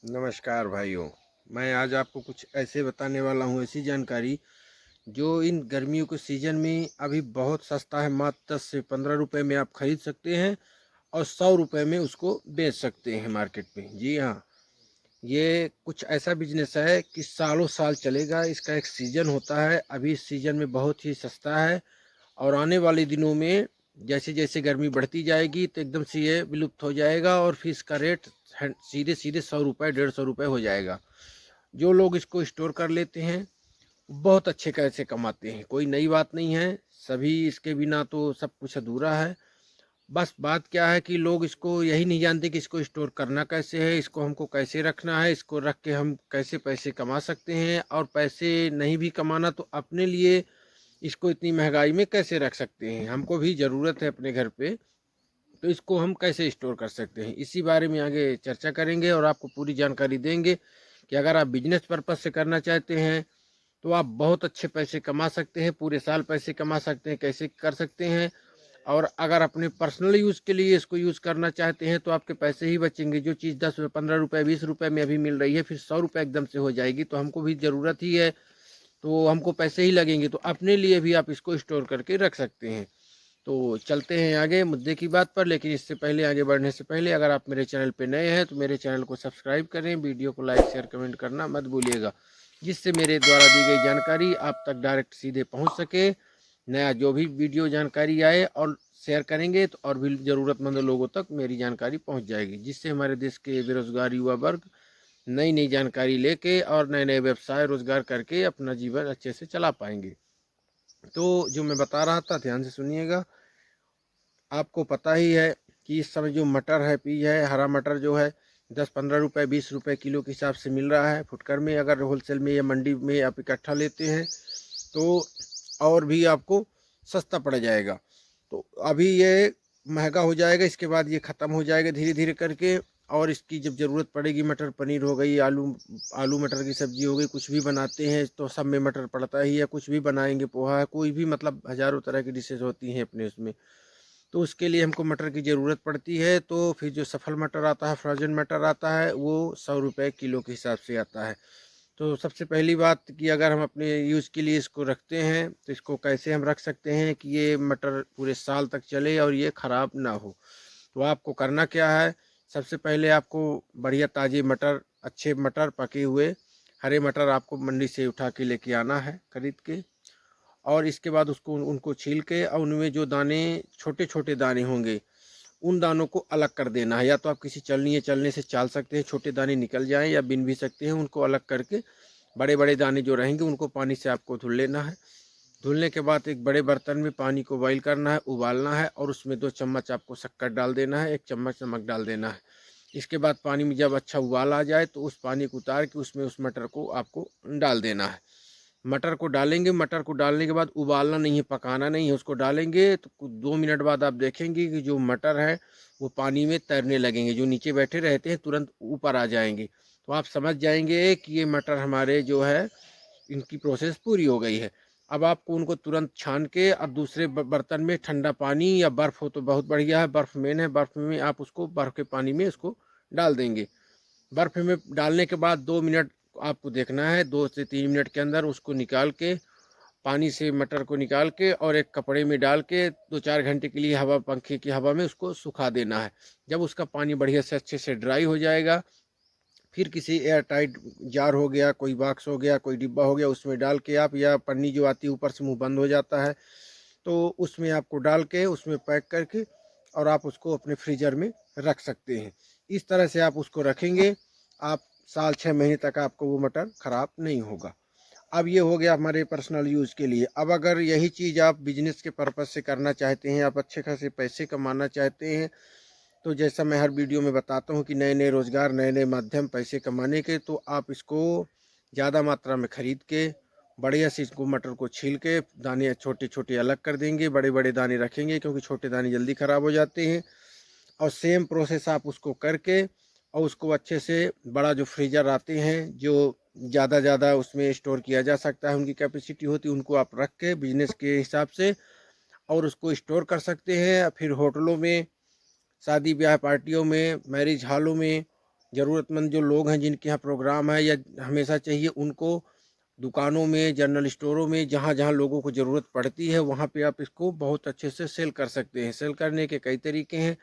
नमस्कार भाइयों। मैं आज आपको कुछ ऐसे बताने वाला हूँ, ऐसी जानकारी जो इन गर्मियों के सीज़न में अभी बहुत सस्ता है। मात्र 10 से 15 रुपए में आप खरीद सकते हैं और 100 रुपए में उसको बेच सकते हैं मार्केट में। जी हाँ, ये कुछ ऐसा बिजनेस है कि सालों साल चलेगा। इसका एक सीज़न होता है। अभी इस सीज़न में बहुत ही सस्ता है और आने वाले दिनों में जैसे जैसे गर्मी बढ़ती जाएगी तो एकदम से ये विलुप्त हो जाएगा और फिर इसका रेट सीधे सीधे 100 रुपये 150 रुपये हो जाएगा। जो लोग इसको स्टोर कर लेते हैं बहुत अच्छे पैसे कमाते हैं। कोई नई बात नहीं है, सभी इसके बिना तो सब कुछ अधूरा है। बस बात क्या है कि लोग इसको यही नहीं जानते कि इसको स्टोर करना कैसे है, इसको हमको कैसे रखना है, इसको रख के हम कैसे पैसे कमा सकते हैं, और पैसे नहीं भी कमाना तो अपने लिए इसको इतनी महंगाई में कैसे रख सकते हैं। हमको भी ज़रूरत है अपने घर पे, तो इसको हम कैसे स्टोर कर सकते हैं, इसी बारे में आगे चर्चा करेंगे और आपको पूरी जानकारी देंगे कि अगर आप बिजनेस पर्पज़ से करना चाहते हैं तो आप बहुत अच्छे पैसे कमा सकते हैं, पूरे साल पैसे कमा सकते हैं। कैसे कर सकते हैं, और अगर अपने पर्सनल यूज़ के लिए इसको यूज़ करना चाहते हैं तो आपके पैसे ही बचेंगे। जो चीज़ 10 15 रुपये 20 रुपये में अभी मिल रही है फिर 100 रुपये एकदम से हो जाएगी, तो हमको भी ज़रूरत ही है, तो हमको पैसे ही लगेंगे। तो अपने लिए भी आप इसको स्टोर करके रख सकते हैं। तो चलते हैं आगे मुद्दे की बात पर, लेकिन इससे पहले, आगे बढ़ने से पहले, अगर आप मेरे चैनल पे नए हैं तो मेरे चैनल को सब्सक्राइब करें, वीडियो को लाइक शेयर कमेंट करना मत भूलिएगा, जिससे मेरे द्वारा दी गई जानकारी आप तक डायरेक्ट सीधे पहुंच सके। नया जो भी वीडियो जानकारी आए और शेयर करेंगे तो और भी ज़रूरतमंद लोगों तक मेरी जानकारी पहुंच जाएगी, जिससे हमारे देश के बेरोजगार युवा वर्ग नई नई जानकारी लेके और नए नए व्यवसाय रोजगार करके अपना जीवन अच्छे से चला पाएंगे। तो जो मैं बता रहा था, ध्यान से सुनिएगा। आपको पता ही है कि इस समय जो मटर है, पी है, हरा मटर जो है 10 15 रुपये 20 रुपये किलो के हिसाब से मिल रहा है फुटकर में। अगर होलसेल में या मंडी में आप इकट्ठा लेते हैं तो और भी आपको सस्ता पड़ जाएगा। तो अभी ये महंगा हो जाएगा, इसके बाद ये ख़त्म हो जाएगा धीरे धीरे करके। और इसकी जब ज़रूरत पड़ेगी, मटर पनीर हो गई, आलू आलू मटर की सब्ज़ी हो गई, कुछ भी बनाते हैं तो सब में मटर पड़ता ही है। कुछ भी बनाएंगे, पोहा है, कोई भी, मतलब हज़ारों तरह की डिशेज होती हैं अपने उसमें, तो उसके लिए हमको मटर की ज़रूरत पड़ती है। तो फिर जो सफल मटर आता है, फ्रोजन मटर आता है, वो 100 रुपये किलो के हिसाब से आता है। तो सबसे पहली बात कि अगर हम अपने यूज़ के लिए इसको रखते हैं तो इसको कैसे हम रख सकते हैं कि ये मटर पूरे साल तक चले और ये ख़राब ना हो। तो आपको करना क्या है, सबसे पहले आपको बढ़िया ताज़े मटर, अच्छे मटर, पके हुए हरे मटर आपको मंडी से उठा के लेके आना है खरीद के। और इसके बाद उसको उनको छील के और उनमें जो दाने, छोटे छोटे दाने होंगे, उन दानों को अलग कर देना है। या तो आप किसी चलने से चाल सकते हैं, छोटे दाने निकल जाएं, या बिन भी सकते हैं। उनको अलग करके बड़े बड़े दाने जो रहेंगे उनको पानी से आपको धुल लेना है। धुलने के बाद एक बड़े बर्तन में पानी को बॉईल करना है, उबालना है, और उसमें 2 चम्मच आपको शक्कर डाल देना है, 1 चम्मच नमक डाल देना है। इसके बाद पानी में जब अच्छा उबाल आ जाए तो उस पानी को उतार के उसमें उस मटर को आपको डाल देना है। मटर को डालेंगे, मटर को डालने के बाद उबालना नहीं है, पकाना नहीं है, उसको डालेंगे तो कुछ 2 मिनट बाद आप देखेंगे कि जो मटर है वो पानी में तैरने लगेंगे। जो नीचे बैठे रहते हैं तुरंत ऊपर आ जाएंगे। तो आप समझ जाएंगे कि ये मटर हमारे जो है, इनकी प्रोसेस पूरी हो गई है। अब आपको उनको तुरंत छान के और दूसरे बर्तन में ठंडा पानी या बर्फ़ हो तो बहुत बढ़िया है, बर्फ़ मेन है, बर्फ़ में आप उसको बर्फ़ के पानी में इसको डाल देंगे। बर्फ़ में डालने के बाद 2 मिनट आपको देखना है, 2 से 3 मिनट के अंदर उसको निकाल के, पानी से मटर को निकाल के और एक कपड़े में डाल के 2 4 घंटे के लिए हवा, पंखे की हवा में उसको सुखा देना है। जब उसका पानी बढ़िया से अच्छे से ड्राई हो जाएगा, फिर किसी एयर टाइट जार हो गया, कोई बॉक्स हो गया, कोई डिब्बा हो गया, उसमें डाल के आप, या पन्नी जो आती है ऊपर से मुंह बंद हो जाता है, तो उसमें आपको डाल के उसमें पैक करके और आप उसको अपने फ्रीज़र में रख सकते हैं। इस तरह से आप उसको रखेंगे, आप साल 6 महीने तक आपको वो मटर ख़राब नहीं होगा। अब ये हो गया हमारे पर्सनल यूज़ के लिए। अब अगर यही चीज़ आप बिजनेस के पर्पज़ से करना चाहते हैं, आप अच्छे खासे पैसे कमाना चाहते हैं, तो जैसा मैं हर वीडियो में बताता हूँ कि नए नए रोज़गार, नए नए माध्यम पैसे कमाने के, तो आप इसको ज़्यादा मात्रा में ख़रीद के बढ़िया से इसको मटर को छील के दाने छोटे छोटे अलग कर देंगे, बड़े बड़े दाने रखेंगे क्योंकि छोटे दाने जल्दी ख़राब हो जाते हैं। और सेम प्रोसेस आप उसको करके और उसको अच्छे से, बड़ा जो फ्रीज़र आते हैं जो ज़्यादा उसमें स्टोर किया जा सकता है, उनकी कैपेसिटी होती है, उनको आप रख के बिजनेस के हिसाब से और उसको स्टोर कर सकते हैं। फिर होटलों में, शादी ब्याह पार्टियों में, मैरिज हॉलों में ज़रूरतमंद जो लोग हैं जिनके यहाँ प्रोग्राम है या हमेशा चाहिए, उनको दुकानों में, जनरल स्टोरों में, जहाँ-जहाँ लोगों को ज़रूरत पड़ती है, वहाँ पे आप इसको बहुत अच्छे से सेल कर सकते हैं। सेल करने के कई तरीके हैं।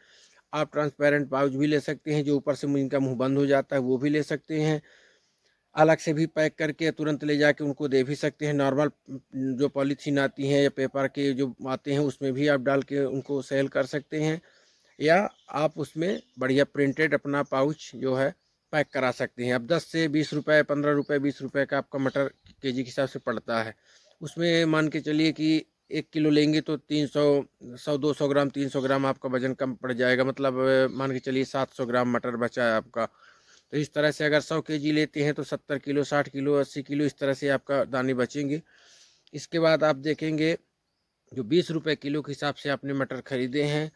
आप ट्रांसपेरेंट पाउच भी ले सकते हैं, जो ऊपर से जिनका मुँह बंद हो जाता है, वो भी ले सकते हैं। अलग से भी पैक करके तुरंत ले जाके उनको दे भी सकते हैं। नॉर्मल जो पॉलीथीन आती हैं या पेपर के जो आते हैं, उसमें भी आप डाल के उनको सेल कर सकते हैं, या आप उसमें बढ़िया प्रिंटेड अपना पाउच जो है पैक करा सकते हैं। अब 10 से 20 रुपए, 15 रुपए, 20 रुपए का आपका मटर केजी के हिसाब से पड़ता है। उसमें मान के चलिए कि 1 किलो लेंगे तो 300 100-200 ग्राम, 300 ग्राम आपका वज़न कम पड़ जाएगा। मतलब मान के चलिए 700 ग्राम मटर बचा है आपका। तो इस तरह से अगर 100 केजी लेते हैं तो 70 किलो, 60 किलो, 80 किलो इस तरह से आपका दाने बचेंगे। इसके बाद आप देखेंगे, जो 20 रुपए किलो के हिसाब से आपने मटर खरीदे हैं,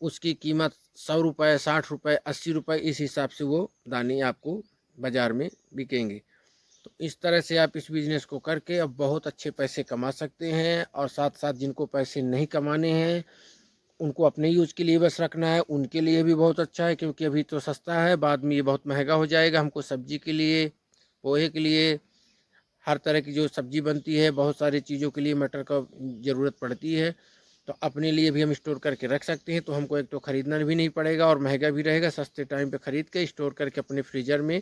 उसकी कीमत 100 रुपए, 60 रुपए, 80 रुपए इस हिसाब से वो दाने आपको बाज़ार में बिकेंगे। तो इस तरह से आप इस बिज़नेस को करके अब बहुत अच्छे पैसे कमा सकते हैं, और साथ-साथ जिनको पैसे नहीं कमाने हैं, उनको अपने यूज़ के लिए बस रखना है, उनके लिए भी बहुत अच्छा है, क्योंकि अभी तो सस्ता है, बाद में ये बहुत महँगा हो जाएगा। हमको सब्ज़ी के लिए, पोहे के लिए, हर तरह की जो सब्ज़ी बनती है, बहुत सारी चीज़ों के लिए मटर का ज़रूरत पड़ती है। तो अपने लिए भी हम स्टोर करके रख सकते हैं, तो हमको एक तो खरीदना भी नहीं पड़ेगा और महँगा भी रहेगा। सस्ते टाइम पे खरीद के स्टोर करके अपने फ्रीज़र में,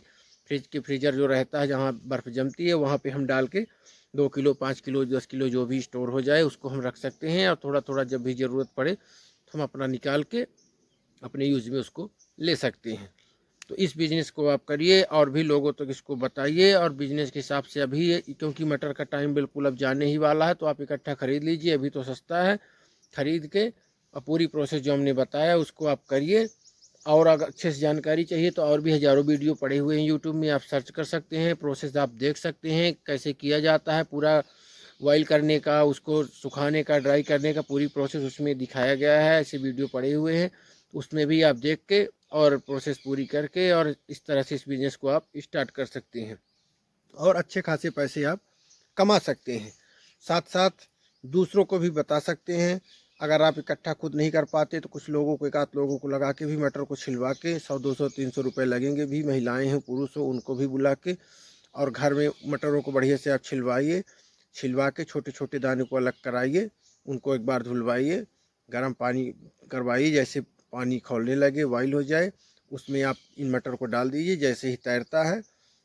फ्रीज़र जो रहता है जहाँ बर्फ़ जमती है, वहाँ पे हम डाल के 2 किलो, 5 किलो, 10 किलो जो भी स्टोर हो जाए उसको हम रख सकते हैं, और थोड़ा-थोड़ा जब भी ज़रूरत पड़े तो हम अपना निकाल के अपने यूज़ में उसको ले सकते हैं। तो इस बिज़नेस को आप करिए और भी लोगों तक इसको बताइए, और बिज़नेस के हिसाब से अभी क्योंकि मटर का टाइम बिल्कुल अब जाने ही वाला है, तो आप इकट्ठा खरीद लीजिए, अभी तो सस्ता है। खरीद के और पूरी प्रोसेस जो हमने बताया उसको आप करिए। और अगर अच्छे से जानकारी चाहिए तो और भी हज़ारों वीडियो पड़े हुए हैं यूट्यूब में, आप सर्च कर सकते हैं, प्रोसेस आप देख सकते हैं कैसे किया जाता है। पूरा बॉयल करने का, उसको सुखाने का, ड्राई करने का पूरी प्रोसेस उसमें दिखाया गया है। ऐसे वीडियो पड़े हुए हैं, उसमें भी आप देख के और प्रोसेस पूरी करके और इस तरह से इस बिज़नेस को आप स्टार्ट कर सकते हैं, और अच्छे खासे पैसे आप कमा सकते हैं। साथ-साथ दूसरों को भी बता सकते हैं। अगर आप इकट्ठा खुद नहीं कर पाते तो कुछ लोगों को, 1 आध लोगों को लगा के भी मटर को छिलवा के 100, 200, 300 रुपए लगेंगे भी, महिलाएँ हों, पुरुष हों, उनको भी बुला के और घर में मटरों को बढ़िया से आप छिलवाइए। छिलवा के छोटे-छोटे दाने को अलग कराइए, उनको एक बार धुलवाइए, गर्म पानी करवाइए, जैसे पानी खौलने लगे, बॉयल हो जाए, उसमें आप इन मटर को डाल दीजिए। जैसे ही तैरता है,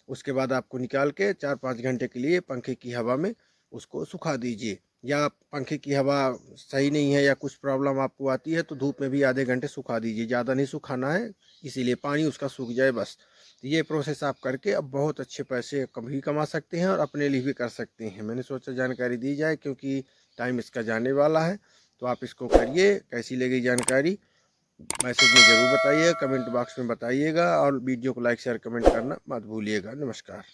उसके बाद आपको निकाल के 4-5 घंटे के लिए पंखे की हवा में उसको सुखा दीजिए, या पंखे की हवा सही नहीं है या कुछ प्रॉब्लम आपको आती है तो धूप में भी आधे घंटे सुखा दीजिए। ज़्यादा नहीं सुखाना है, इसीलिए पानी उसका सूख जाए बस। तो ये प्रोसेस आप करके अब बहुत अच्छे पैसे कभी कमा सकते हैं और अपने लिए भी कर सकते हैं। मैंने सोचा जानकारी दी जाए, क्योंकि टाइम इसका जाने वाला है। तो आप इसको करिए। कैसी लगी जानकारी मैसेज में ज़रूर बताइएगा, कमेंट बॉक्स में बताइएगा, और वीडियो को लाइक शेयर कमेंट करना मत भूलिएगा। नमस्कार।